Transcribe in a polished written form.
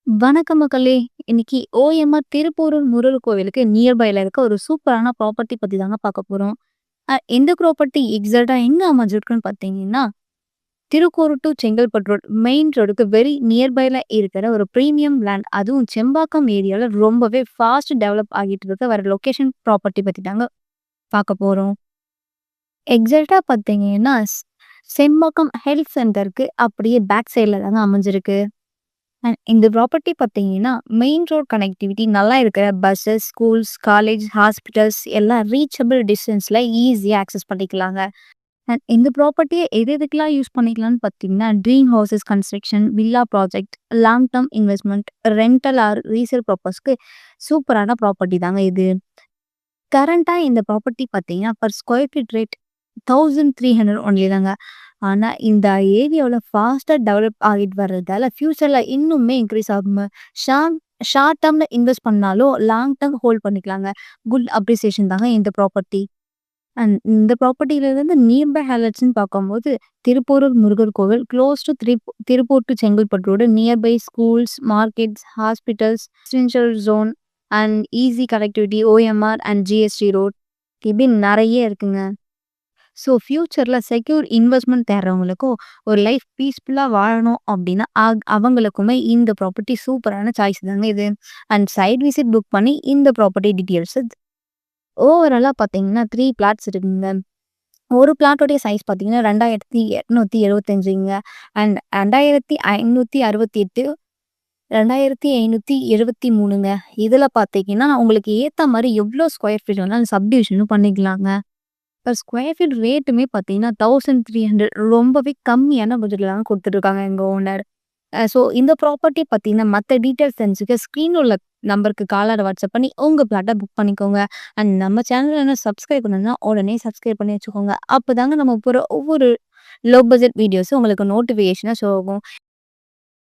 வணக்கம் மக்களே! இன்னைக்கு ஓஎம்ஆர் திருப்போரூர் முருகர் கோவிலுக்கு நியர்பைல இருக்க ஒரு சூப்பரான ப்ராப்பர்ட்டி பத்தி தாங்க பார்க்க போறோம். இந்த ப்ராப்பர்ட்டி எக்ஸாக்ட்டா எங்க அமைஞ்சிருக்குன்னு பார்த்தீங்கன்னா, Thirukkorur two Chengalpattu road main ரோடுக்கு வெரி நியர்பைல இருக்கிற ஒரு பிரீமியம் லேண்ட். அதுவும் செம்பாக்கம் ஏரியால ரொம்பவே ஃபாஸ்ட் டெவலப் ஆகிட்டு இருக்க வர லொகேஷன் ப்ராப்பர்ட்டி பத்தி தாங்க பார்க்க போறோம். எக்ஸாக்ட்டா பார்த்தீங்கன்னா, செம்பாக்கம் ஹெல்த் சென்டருக்கு அப்படியே பேக் சைட்ல தாங்க அமைஞ்சிருக்கு. இந்த ப்ராப்பர்ட்டி பார்த்தீங்கன்னா, மெயின் ரோட் கனெக்டிவிட்டி நல்லா இருக்கிற பஸ்ஸஸ், ஸ்கூல்ஸ், காலேஜ், ஹாஸ்பிட்டல்ஸ் எல்லாம் ரீச்சபிள் டிஸ்டன்ஸ்ல ஈஸியா ஆக்சஸ் பண்ணிக்கலாங்க. இந்த ப்ராப்பர்ட்டிய எதுக்கெல்லாம் யூஸ் பண்ணிக்கலாம்னு பார்த்தீங்கன்னா, dream houses construction, villa project, long term investment, rental or resale பர்ப்பஸ்க்கு சூப்பரான ப்ராப்பர்ட்டி தாங்க இது. கரண்ட்டா இந்த ப்ராப்பர்ட்டி பார்த்தீங்கன்னா, per square feet rate 1300 only தாங்க. ஆனா, இந்த ஏரியாவுல ஃபாஸ்ட்டா டெவலப் ஆகிட்டு வர்றதால, ஃபியூச்சர்ல இன்னுமே இன்க்ரீஸ் ஆகுங்க. ஷார்ட் ஷார்ட் டெர்ம்ல இன்வெஸ்ட் பண்ணாலும், லாங் டெர்ம் ஹோல்ட் பண்ணிக்கலாங்க. குட் அப்ரிசியேஷன் தாங்க இந்த ப்ராப்பர்ட்டி. அண்ட் இந்த ப்ராப்பர்ட்டியிலிருந்து நியர்பை ஹைலைட்ஸ்ன்னு பார்க்கும்போது, திருப்போரூர் முருகர் கோவில், close to Tiruppur to Chengalpattu road, nearby schools, markets, hospitals, residential zone and easy connectivity, OMR and GST road இப்படி நெறைய இருக்குங்க. ஸோ ஃபியூச்சர்ல செக்யூர் இன்வெஸ்ட்மெண்ட் தேடுறவங்களுக்கும், ஒரு லைஃப் பீஸ்ஃபுல்லா வாழணும் அப்படின்னா, அவங்களுக்குமே இந்த ப்ராப்பர்ட்டி சூப்பரான சாய்ஸ் தாங்க இது. அண்ட் சைட் விசிட் புக் பண்ணி இந்த ப்ராப்பர்ட்டி டீட்டெயில்ஸ் ஓவராலா பார்த்தீங்கன்னா 3 பிளாட்ஸ் இருக்குங்க. ஒரு பிளாட்டோடைய சைஸ் பார்த்தீங்கன்னா 2875ங்க. அண்ட் 2568, 2573ங்க. இதில பார்த்தீங்கன்னா, உங்களுக்கு ஏத்த மாரி எவ்வளோ ஸ்கொயர் ஃபீட் வேணாலும் சப்டிவிஷனும் பண்ணிக்கலாங்க. பர் ஸ்கொயர் ஃபீட் ரேட்டுமே பார்த்தீங்கன்னா 1300 ரொம்பவே கம்மியான பட்ஜெட்ல தான் குடுத்துட்டுருக்காங்க எங்க ஓனர். ஸோ இந்த ப்ராப்பர்ட்டி பார்த்தீங்கன்னா, மத்த டீட்டெயில்ஸ் தெரிஞ்சுக்க ஸ்க்ரீன்ல உள்ள நம்பருக்கு கால் ஆர் வாட்ஸ்அப் பண்ணி உங்க பிளாட்ட புக் பண்ணிக்கோங்க. அண்ட் நம்ம சேனல இன்னும் சப்ஸ்கிரைப் பண்ணலன்னா, உடனே சப்ஸ்கிரைப் பண்ணி வச்சுக்கோங்க. அப்பதாங்க நம்ம போற ஒவ்வொரு லோ பட்ஜெட் வீடியோஸும் உங்களுக்கு நோட்டிஃபிகேஷனா ஷோ ஆகும்.